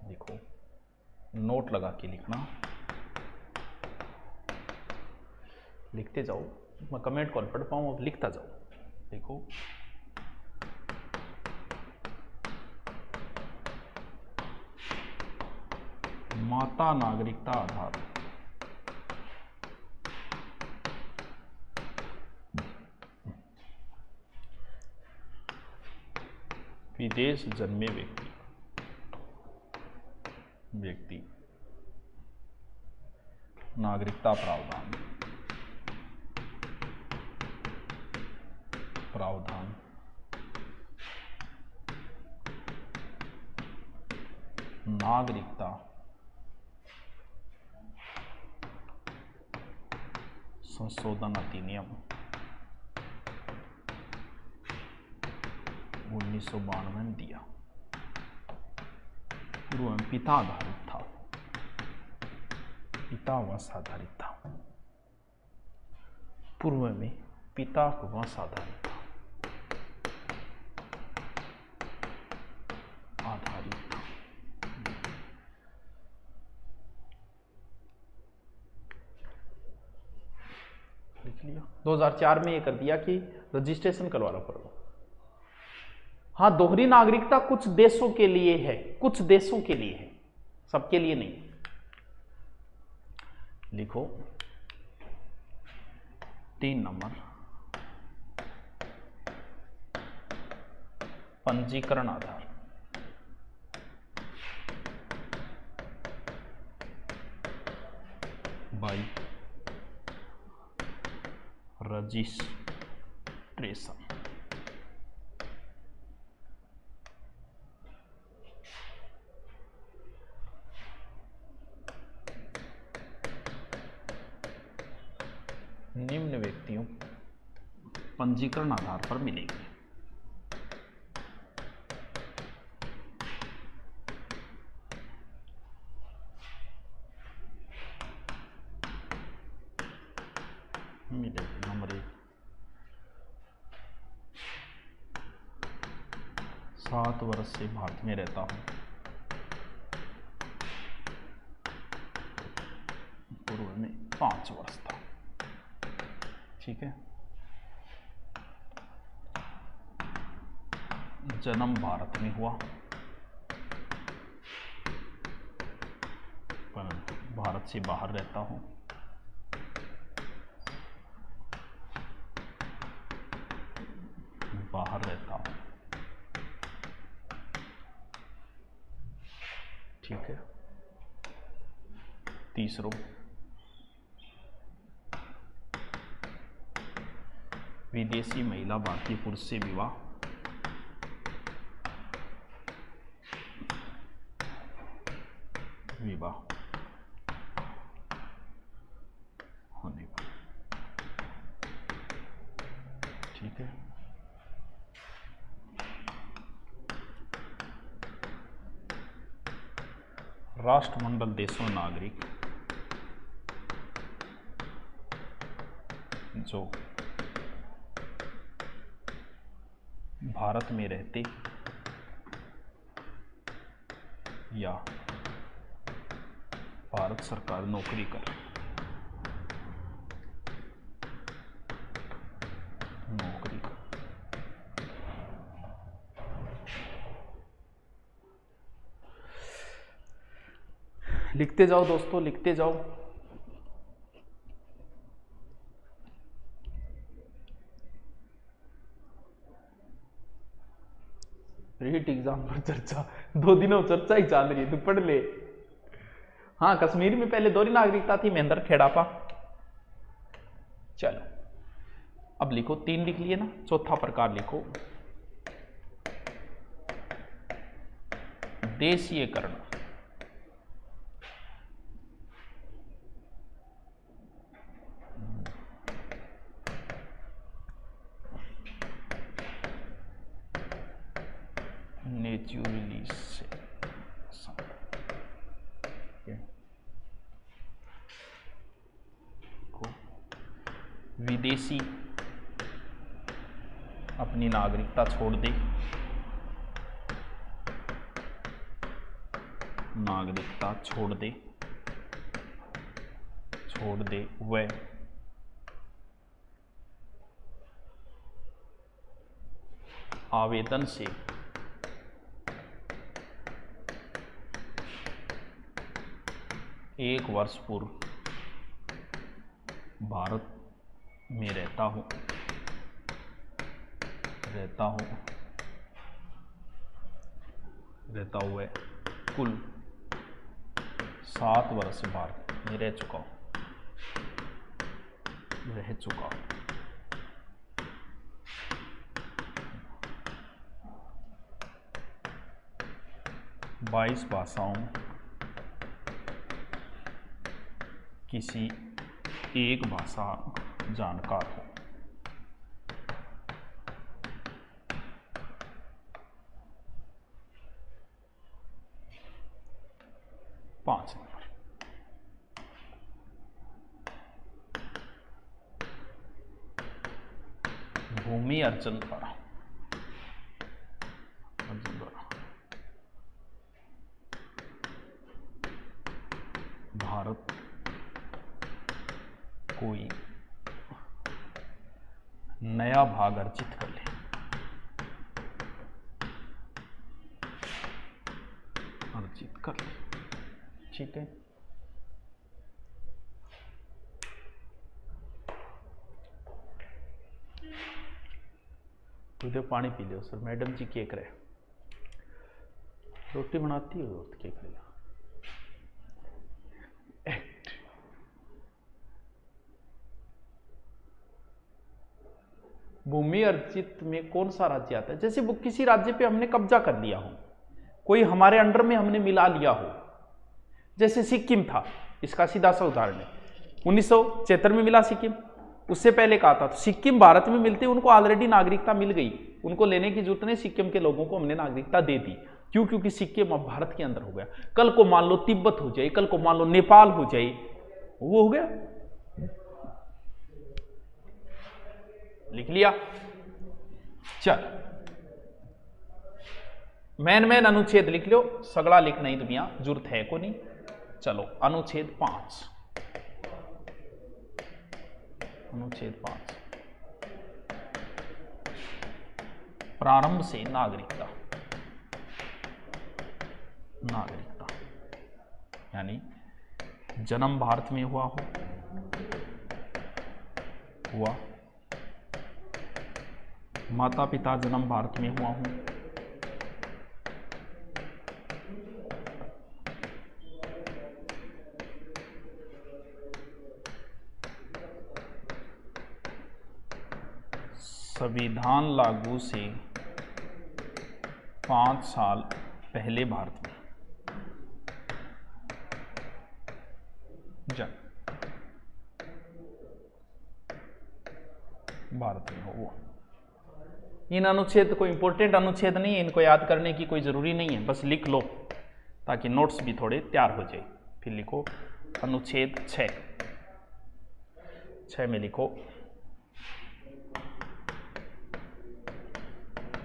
देखो, नोट लगा के लिखना, लिखते जाओ। मैं कमेंट कॉल पढ़ पाऊँ और लिखता जाओ। देखो, माता नागरिकता आधार विदेश जन्मे व्यक्ति नागरिकता प्रावधान नागरिकता संशोधन अधिनियम 1992 में दिया। पूर्व में पिता आधारित था, पिता वंश आधारित था। पूर्व में पिता वंश आधारित था, लिख लिया। 2004 में ये कर दिया कि रजिस्ट्रेशन करवा लो पड़ो। हाँ, दोहरी नागरिकता कुछ देशों के लिए है, सबके लिए नहीं। लिखो 3 नंबर, पंजीकरण आधार। By registration. निम्न व्यक्तियों पंजीकरण आधार पर मिलेंगे। नंबर 1, 7 वर्ष से भारत में रहता हूं, पूर्व में 5 वर्ष था। ठीक है। जन्म भारत में हुआ, परंतु भारत से बाहर रहता हूं। ठीक है। तीसरो, विदेशी महिला भारतीय पुरुष से विवाह विवाह होने पर। ठीक है, राष्ट्रमंडल देशों नागरिक जो भारत में रहते या भारत सरकार नौकरी कर लिखते जाओ दोस्तों, लिखते जाओ। रीट एग्जाम पर चर्चा, 2 दिनों चर्चा ही चल रही है, तू पढ़ ले। हाँ, कश्मीर में पहले दोहरी नागरिकता थी, महेंद्र खेड़ापा। चलो अब लिखो, 3 लिख लिए ना, चौथा प्रकार लिखो, देशीयकरण। विदेशी अपनी नागरिकता छोड़ दे, नागरिकता छोड़ दे वह आवेदन से एक वर्ष पूर्व भारत में रहता हूं हुए कुल 7 वर्ष भारत में रह चुका हूं। 22 भाषाओं किसी एक भाषा जानकार हो। 5 नंबर, भूमि अर्जन द्वारा भारत कोई नया भाग अर्जित कर ले। ठीक है, तो पानी पी लो सर। मैडम जी क्या करे, रोटी बनाती हो तो क्या करेगा। भूमि अर्जित में कौन सा राज्य आता है? जैसे वो किसी राज्य पे हमने कब्जा कर लिया हो, कोई हमारे अंडर में हमने मिला लिया हो, जैसे सिक्किम था, इसका सीधा सा उदाहरण है। 1976 में मिला सिक्किम, उससे पहले कहा था। तो सिक्किम भारत में मिलते उनको ऑलरेडी नागरिकता मिल गई, उनको लेने की जरूरत नहीं। सिक्किम के लोगों को हमने नागरिकता दे दी। क्यों? क्योंकि सिक्किम अब भारत के अंदर हो गया। कल को मान लो तिब्बत हो जाए, कल को मान लो नेपाल हो जाए, वो हो गया। लिख लिया? चल मैन अनुच्छेद लिख लो, सगड़ा लिखना ही दुनिया जरूरत है को नहीं। चलो अनुच्छेद 5, अनुच्छेद 5 प्रारंभ से नागरिकता यानी जन्म भारत में हुआ, माता पिता जन्म भारत में हुआ हूं, संविधान लागू से 5 साल पहले भारत में जन भारत में हो वो। इन अनुच्छेद कोई इंपॉर्टेंट अनुच्छेद नहीं है, इनको याद करने की कोई जरूरी नहीं है, बस लिख लो ताकि नोट्स भी थोड़े तैयार हो जाए। फिर लिखो अनुच्छेद 6 में लिखो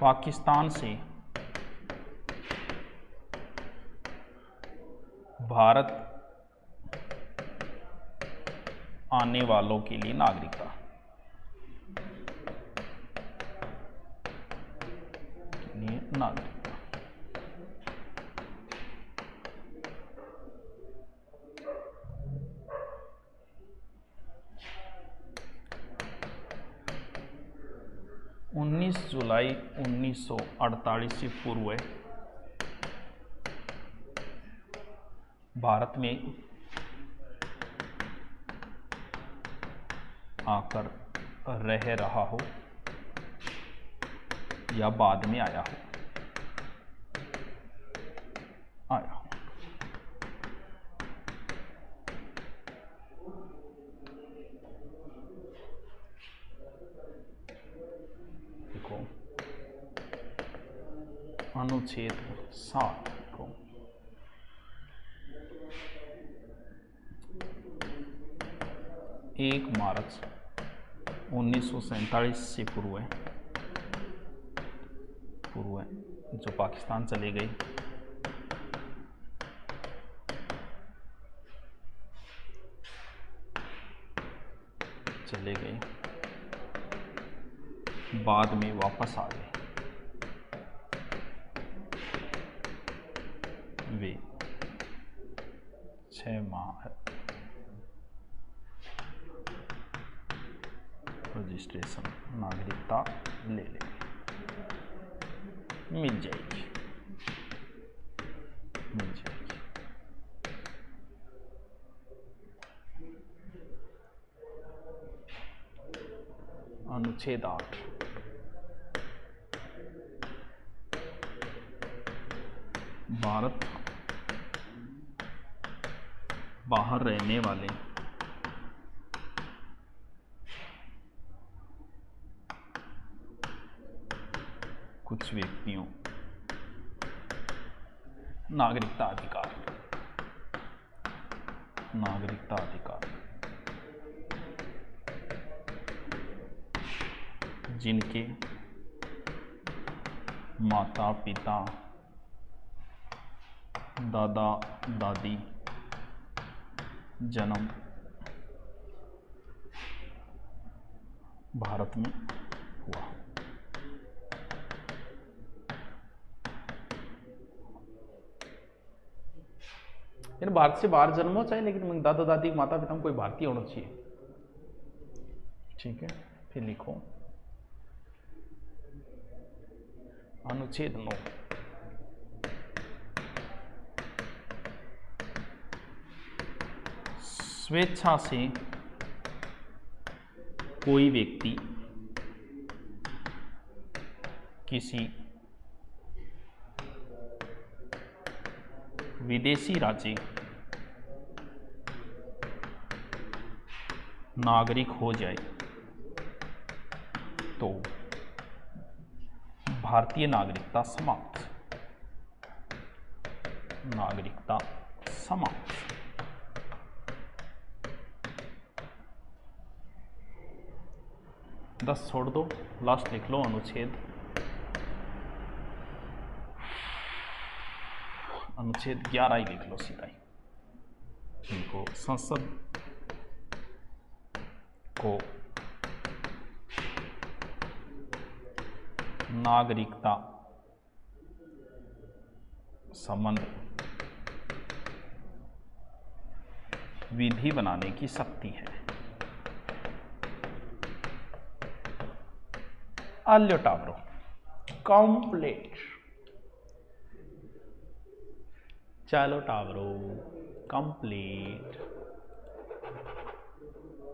पाकिस्तान से भारत आने वालों के लिए नागरिकता। 19 जुलाई 1948 से पूर्व भारत में आकर रह रहा हो या बाद में आया हो। देखो अनुच्छेद 7 को 1 मार्च 1947 से पूर्व जो पाकिस्तान चले गए, बाद में वापस आ गए, वे 6 माह रजिस्ट्रेशन नागरिकता ले लेंगे, मिल जाएगी। अनुच्छेद 8 भारत बाहर रहने वाले कुछ व्यक्तियों नागरिकता अधिकार जिनके माता पिता दादा दादी जन्म भारत में हुआ। भारत से बाहर जन्म हो चाहे, लेकिन दादा दादी माता पिता में कोई भारतीय होना चाहिए। ठीक है, फिर लिखो अनुच्छेद 9 स्वेच्छा से कोई व्यक्ति किसी विदेशी राज्य नागरिक हो जाए तो भारतीय नागरिकता समाप्त। नागरिकता समाप्त। 10 छोड़ दो, लास्ट लिख लो अनुच्छेद 11 ही लिख लो सीधा ही। इनको संसद को नागरिकता संबंध विधि बनाने की शक्ति है। आल्यो टाब्रो कंप्लीट। चलो टाब्रो कंप्लीट।